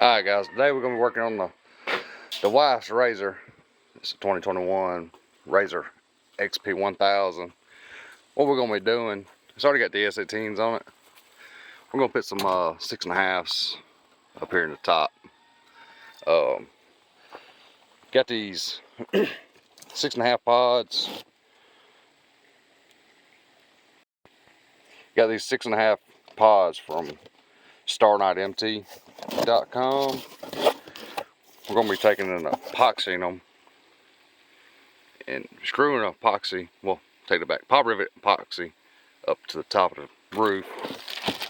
Alright guys, today we're going to be working on the wife's RZR. It's a 2021 RZR XP 1000. What we're going to be doing, it's already got the S18s on it. We're going to put some 6.5s up here in the top. Got these 6.5 pods. Got these 6.5 pods from StarNightMT.com. We're going to be taking and epoxying them and screwing epoxy, well, take it back, pop rivet epoxy up to the top of the roof.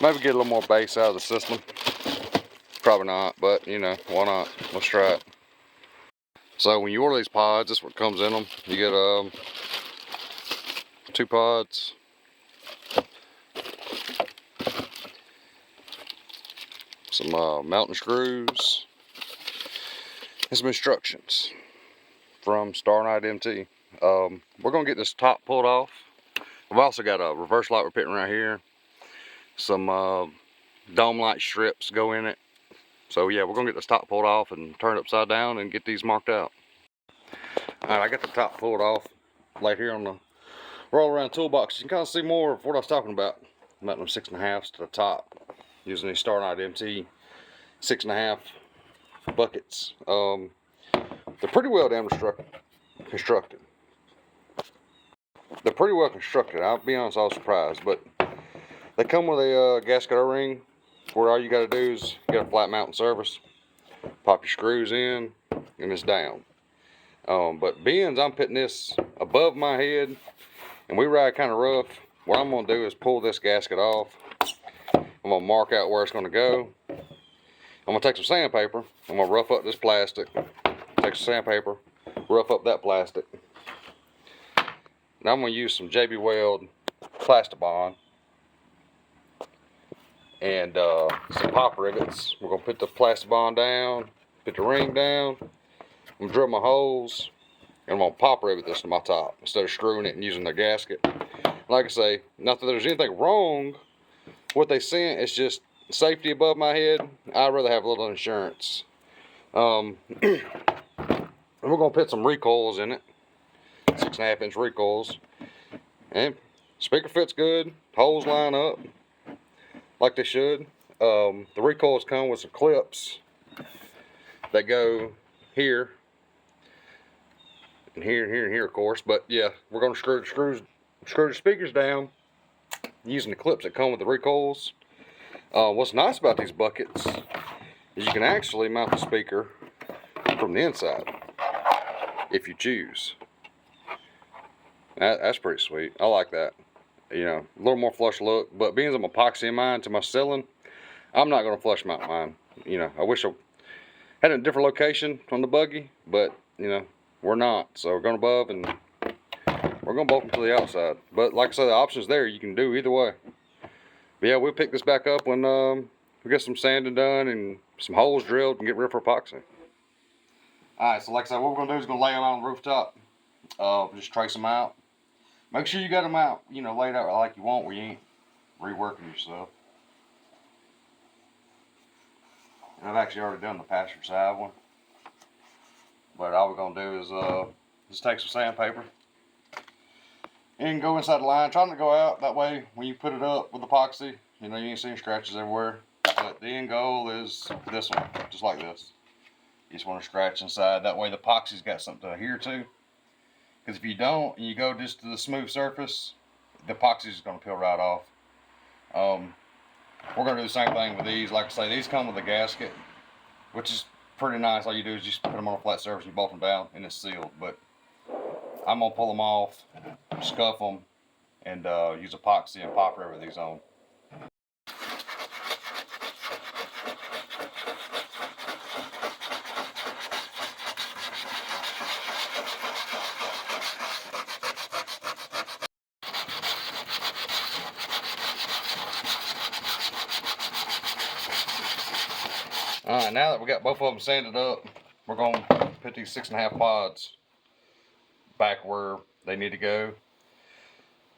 Maybe get a little more base out of the system. Probably not, but you know, why not? Let's try it. So when you order these pods, this is what comes in them. You get 2 pods, some mountain screws, and some instructions from StarNightMT. We're gonna get this top pulled off. I've also got a reverse light we're putting right here. Some dome light strips go in it. So yeah, we're gonna get this top pulled off and turn it upside down and get these marked out. Alright, I got the top pulled off right here on the roll around toolbox. You can kind of see more of what I was talking about. Mounting them 6.5s to the top using these StarNightMT 6.5 buckets. They're pretty well damn constructed. They're pretty well constructed. I'll be honest, I was surprised, but they come with a gasket O-ring where all you got to do is get a flat mounting surface, pop your screws in, and it's down. But being I'm putting this above my head and we ride kind of rough, what I'm going to do is pull this gasket off. I'm going to mark out where it's going to go. I'm going to take some sandpaper. I'm going to rough up this plastic. Take some sandpaper, rough up that plastic. Now I'm going to use some JB Weld Plastibond and some pop rivets. We're going to put the Plastibond down, put the ring down. I'm going to drill my holes, and I'm going to pop rivet this to my top instead of screwing it and using the gasket. Like I say, not that there's anything wrong with what they sent, it's just safety above my head. I'd rather have a little insurance. And we're going to put some recoils in it, 6.5 inch recoils, and speaker fits good, holes line up like they should. The recoils come with some clips that go here and here and here and here, of course. But yeah, we're going to screw the speakers down using the clips that come with the recoils. What's nice about these buckets is you can actually mount the speaker from the inside if you choose. That's pretty sweet. I like that. You know, a little more flush look, but being I'm epoxying mine to my ceiling, I'm not going to flush mount mine. You know, I wish I had a different location on the buggy, but you know, we're not. So we're going above and we're going to bolt them to the outside. But like I said, the option's there. You can do either way. But yeah, we'll pick this back up when we get some sanding done and some holes drilled and get ready for epoxy. Alright, so like I said, what we're going to do is going to lay them out on the rooftop. Just trace them out. Make sure you got them out, you know, laid out like you want, where you ain't reworking yourself. And I've actually already done the passenger side one. But all we're going to do is just take some sandpaper and go inside the line, trying to go out. That way, when you put it up with epoxy, you know, you ain't seeing scratches everywhere. But the end goal is this one, just like this. You just want to scratch inside. That way the epoxy's got something to adhere to. Because if you don't, and you go just to the smooth surface, the epoxy is going to peel right off. We're going to do the same thing with these. Like I say, these come with a gasket, which is pretty nice. All you do is just put them on a flat surface, and you bolt them down, and it's sealed. But I'm going to pull them off, scuff them, and use epoxy and pop rivet these on. Alright, now that we got both of them sanded up, we're going to put these 6.5 pods back where they need to go.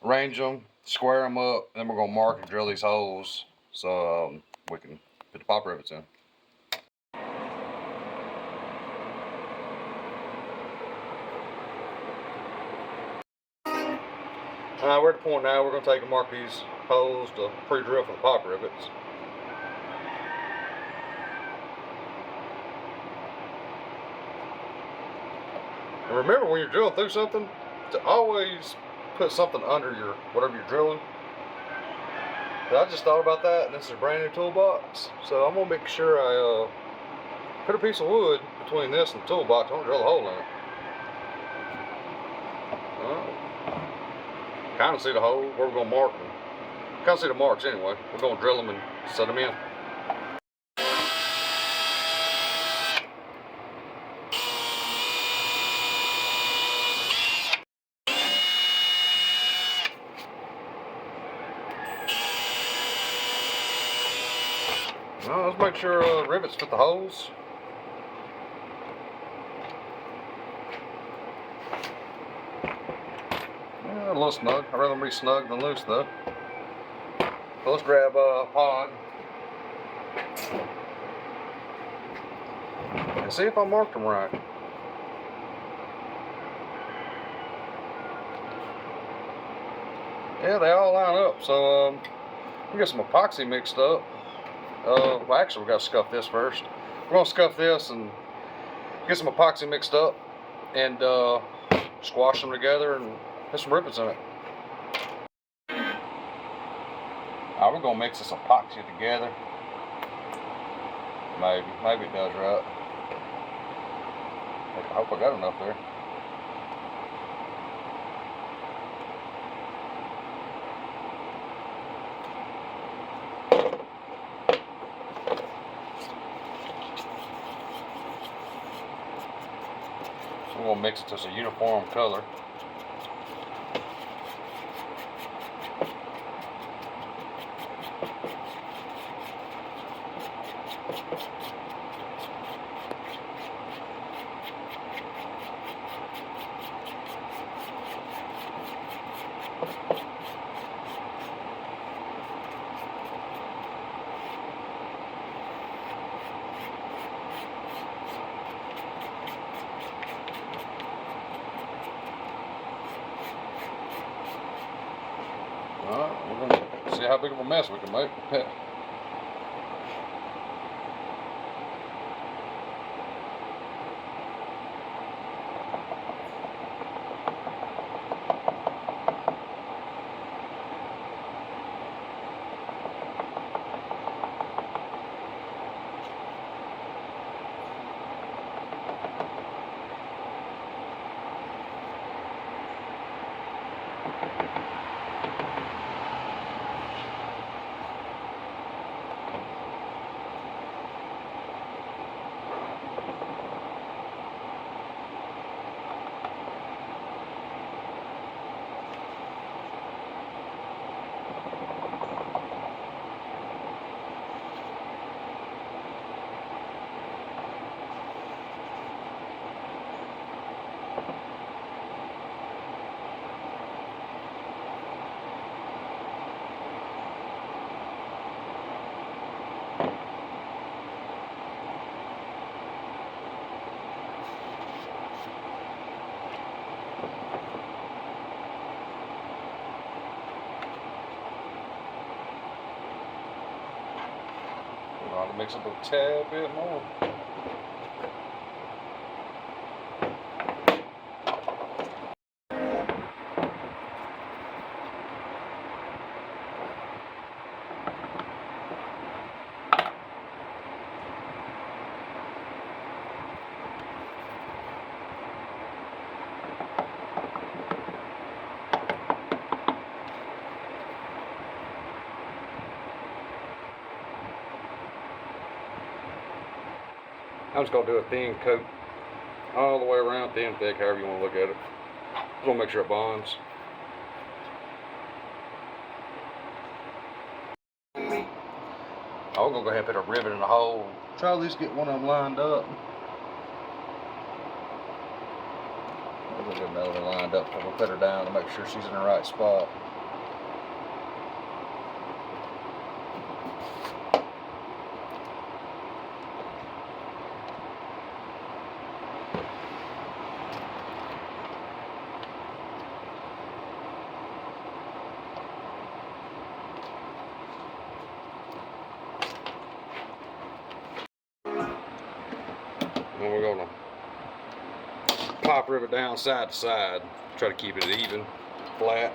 Arrange them, square them up, then we're going to mark and drill these holes so we can put the pop rivets in. We're at the point now we're going to take and mark these holes to pre-drill for the pop rivets. And remember, when you're drilling through something, to always put something under your whatever you're drilling. But I just thought about that, and this is a brand new toolbox, so I'm gonna make sure I put a piece of wood between this and the toolbox. I'm gonna drill a hole in it. Kind of see the hole where we're gonna mark them. Kind of see the marks anyway. We're gonna drill them and set them in. Well, let's make sure rivets fit the holes. Yeah, a little snug. I'd rather be snug than loose though. So let's grab a pod and see if I marked them right. Yeah, they all line up. So we got some epoxy mixed up. Well, actually, we got to scuff this first. We're gonna scuff this and get some epoxy mixed up and squash them together and put some rivets in it. Alright, we're gonna mix this epoxy together. Maybe it does right. I hope I got enough there. We're gonna mix it to a uniform color. Alright, we're gonna see how big of a mess we can make. To mix it a tad bit more. I'm just going to do a thin coat all the way around, thin, thick, however you want to look at it. Just want to make sure it bonds. I'm going to go ahead and put a rivet in the hole. Try to at least get one of them lined up. I'm going to get another one lined up before we put her down to make sure she's in the right spot. and we're gonna pipe rivet down side to side, try to keep it even, flat.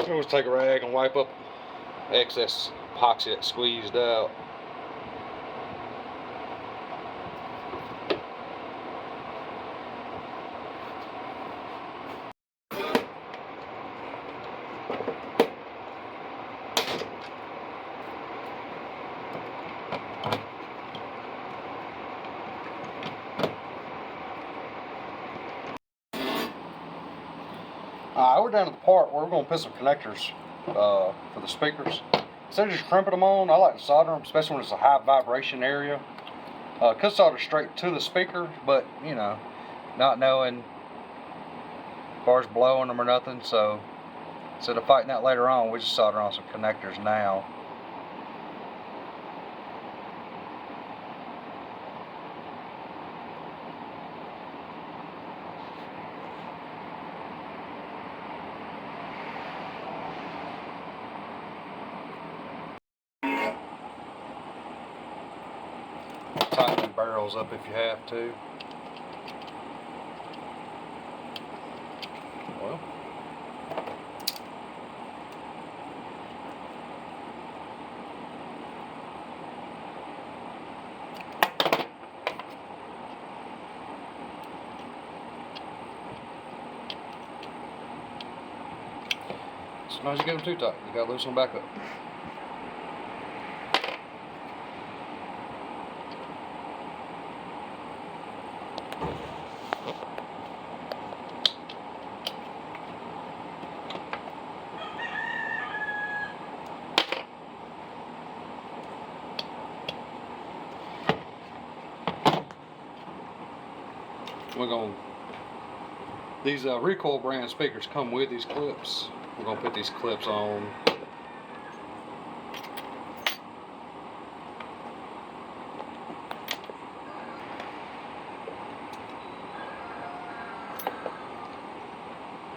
Always take a rag and wipe up excess epoxy that's squeezed out. We're down to the part where we're going to put some connectors for the speakers. Instead of just crimping them on, I like to solder them, especially when it's a high vibration area. Could solder straight to the speaker, but you know, not knowing as far as blowing them or nothing, so instead of fighting that later on, we just solder on some connectors now. Tighten them barrels up if you have to. Well, sometimes you get them too tight, you gotta loosen them back up. We're going, these Recoil brand speakers come with these clips. We're going to put these clips on.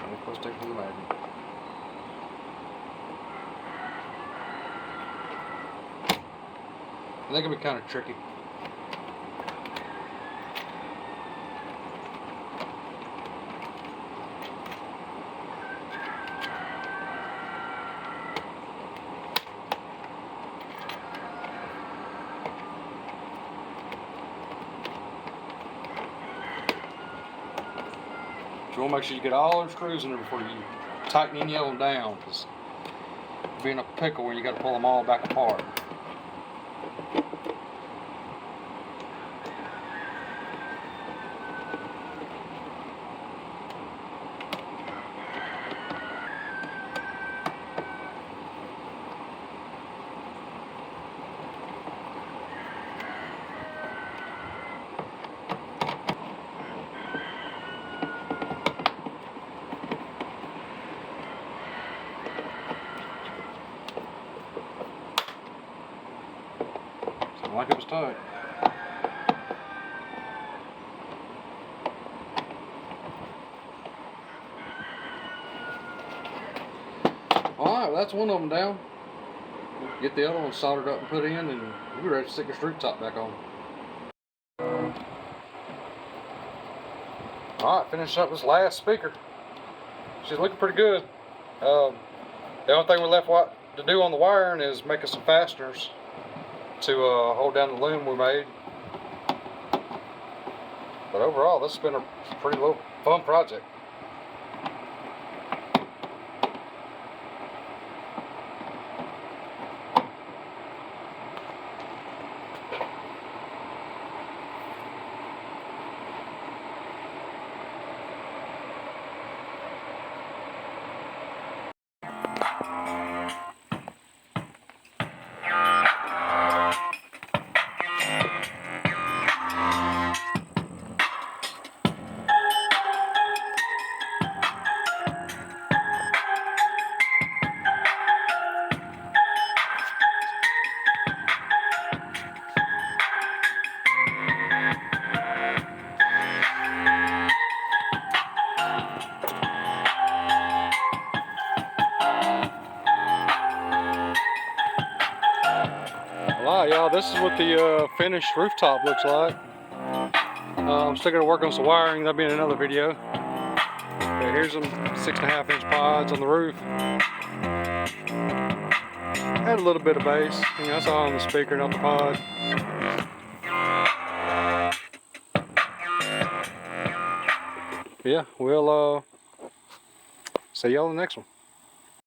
And of course, take it to the magnet. And they can be kind of tricky. So you want to make sure you get all those screws in there before you tighten any of them down, because you'll be in a pickle when you got to pull them all back apart. Like it was tight. Alright, well, that's one of them down. Get the other one soldered up and put in, and we're ready to stick the screw top back on. Alright, finish up this last speaker. She's looking pretty good. The only thing we left to do on the wiring is make us some fasteners to hold down the loom we made. But overall, this has been a pretty little fun project. Alright y'all, this is what the finished rooftop looks like. I'm still going to work on some wiring, that'll be in another video. Okay, here's some 6.5 inch pods on the roof. Had a little bit of bass, you know, that's all on the speaker, not the pod. Yeah, we'll see y'all in the next one.